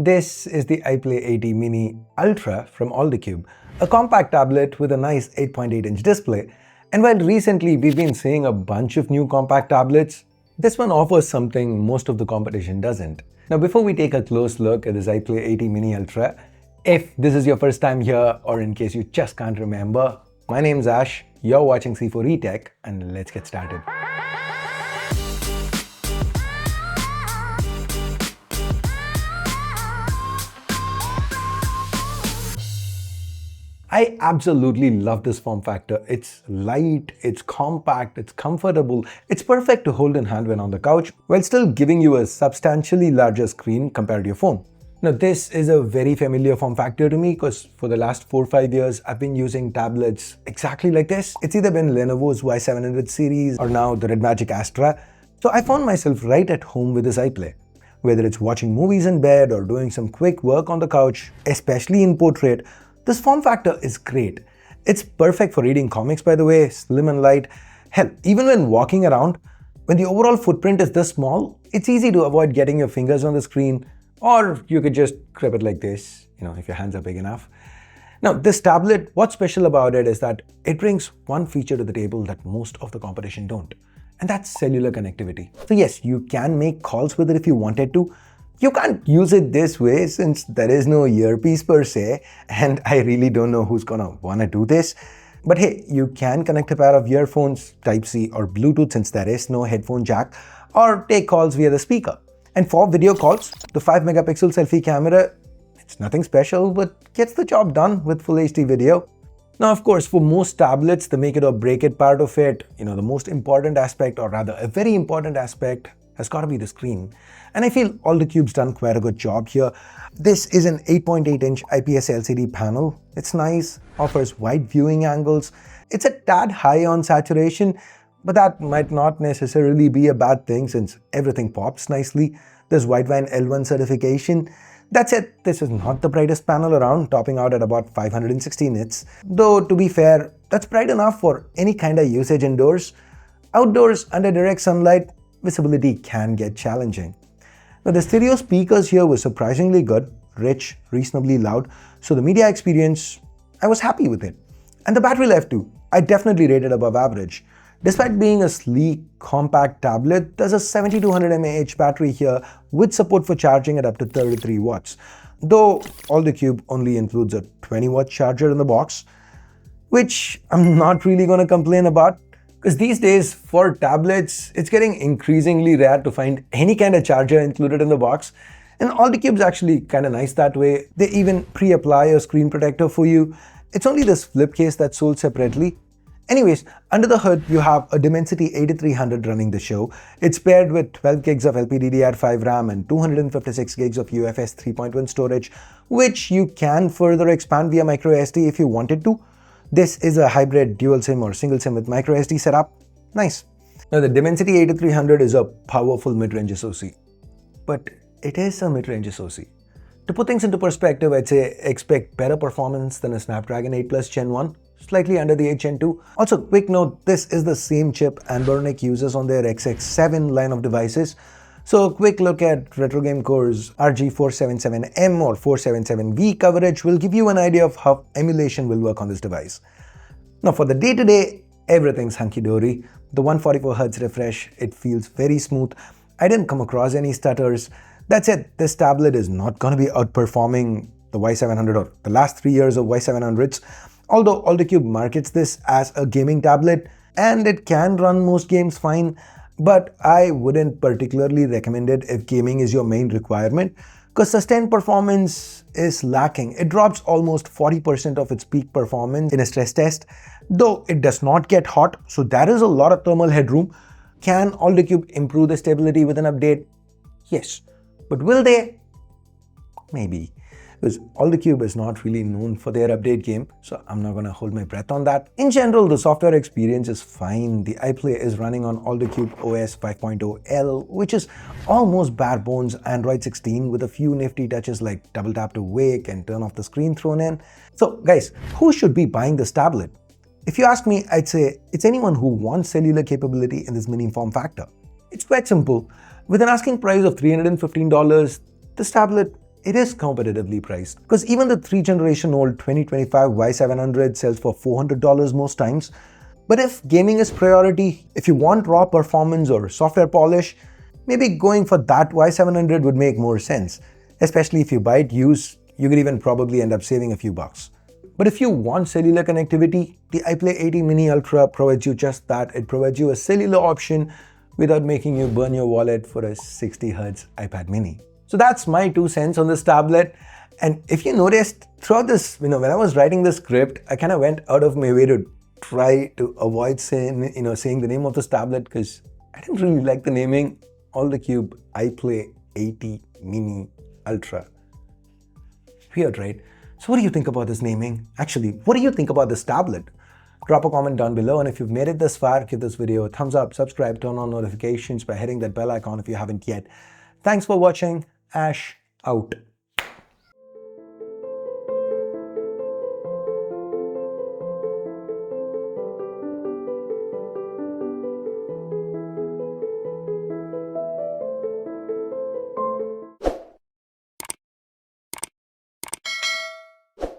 This is the iPlay 80 Mini Ultra from Alldocube, a compact tablet with a nice 8.8-inch display. And while recently we've been seeing a bunch of new compact tablets, this one offers something most of the competition doesn't. Now before we take a close look at this iPlay 80 Mini Ultra, if this is your first time here or in case you just can't remember, my name's Ash, you're watching C4eTech, and let's get started. I absolutely love this form factor. It's light, it's compact, it's comfortable, it's perfect to hold in hand when on the couch, while still giving you a substantially larger screen compared to your phone. Now this is a very familiar form factor to me because for the last 4 or 5 years, I've been using tablets exactly like this. It's either been Lenovo's Y700 series or now the Red Magic Astra. So I found myself right at home with this iPlay. Whether it's watching movies in bed or doing some quick work on the couch, especially in portrait, this form factor is great. It's perfect for reading comics, by the way, slim and light. Hell, even when walking around, when the overall footprint is this small, it's easy to avoid getting your fingers on the screen, or you could just grab it like this, if your hands are big enough. Now, this tablet, what's special about it is that it brings one feature to the table that most of the competition don't, and that's cellular connectivity. So yes, you can make calls with it if you wanted to. You can't use it this way since there is no earpiece per se, and I really don't know who's gonna wanna do this. But hey, you can connect a pair of earphones, Type-C or Bluetooth since there is no headphone jack, or take calls via the speaker. And for video calls, the 5-megapixel selfie camera, it's nothing special, but gets the job done with full HD video. Now, of course, for most tablets, the make it or break it part of it, the most important aspect, or rather a very important aspect, has got to be the screen. And I feel Alldocube's done quite a good job here. This is an 8.8-inch IPS LCD panel. It's nice, offers wide viewing angles. It's a tad high on saturation, but that might not necessarily be a bad thing since everything pops nicely. There's Widevine L1 certification. That's it, this is not the brightest panel around, topping out at about 560 nits. Though, to be fair, that's bright enough for any kind of usage indoors. Outdoors, under direct sunlight, visibility can get challenging. Now the stereo speakers here were surprisingly good, rich, reasonably loud, so the media experience, I was happy with it. And the battery life too, I definitely rated above average. Despite being a sleek, compact tablet, there's a 7200 mAh battery here with support for charging at up to 33 watts. Though Alldocube only includes a 20-watt charger in the box, which I'm not really going to complain about. Because these days, for tablets, it's getting increasingly rare to find any kind of charger included in the box. And Alldocube's actually kind of nice that way. They even pre-apply a screen protector for you. It's only this flip case that's sold separately. Anyways, under the hood, you have a Dimensity 8300 running the show. It's paired with 12 gigs of LPDDR5 RAM and 256 gigs of UFS 3.1 storage, which you can further expand via microSD if you wanted to. This is a hybrid dual SIM or single SIM with microSD setup. Nice. Now the Dimensity 8300 is a powerful mid-range SoC, but it is a mid-range SoC. To put things into perspective, I'd say expect better performance than a Snapdragon 8 Plus Gen 1, slightly under the 8 Gen 2. Also, quick note, this is the same chip Anbernic uses on their XX7 line of devices. So a quick look at Retro Game Core's RG477M or 477V coverage will give you an idea of how emulation will work on this device. Now for the day-to-day, everything's hunky-dory. The 144Hz refresh, it feels very smooth. I didn't come across any stutters. That's it, this tablet is not going to be outperforming the Y700 or the last 3 years of Y700s. Although Alldocube markets this as a gaming tablet and it can run most games fine, but I wouldn't particularly recommend it if gaming is your main requirement because sustained performance is lacking. It drops almost 40% of its peak performance in a stress test, though it does not get hot, so there is a lot of thermal headroom. Can Alldocube improve the stability with an update? Yes. But will they? Maybe. Because Alldocube is not really known for their update game, so I'm not gonna hold my breath on that. In general, the software experience is fine. The iPlay is running on Alldocube OS 5.0L, which is almost bare bones Android 16 with a few nifty touches like double tap to wake and turn off the screen thrown in. So guys, who should be buying this tablet? If you ask me, I'd say it's anyone who wants cellular capability in this mini form factor. It's quite simple. With an asking price of $315, this tablet it is competitively priced. Because even the 3 generation old 2025 Y700 sells for $400 most times. But if gaming is priority, if you want raw performance or software polish, maybe going for that Y700 would make more sense. Especially if you buy it used, you could even probably end up saving a few bucks. But if you want cellular connectivity, the iPlay 80 Mini Ultra provides you just that. It provides you a cellular option without making you burn your wallet for a 60Hz iPad mini. So that's my 2 cents on this tablet. And if you noticed, throughout this, when I was writing the script, I kind of went out of my way to try to avoid saying the name of this tablet because I didn't really like the naming. Alldocube iPlay 80 Mini Ultra. Weird, right? So what do you think about this naming? Actually, what do you think about this tablet? Drop a comment down below, and if you've made it this far, give this video a thumbs up, subscribe, turn on notifications by hitting that bell icon if you haven't yet. Thanks for watching. Ash out.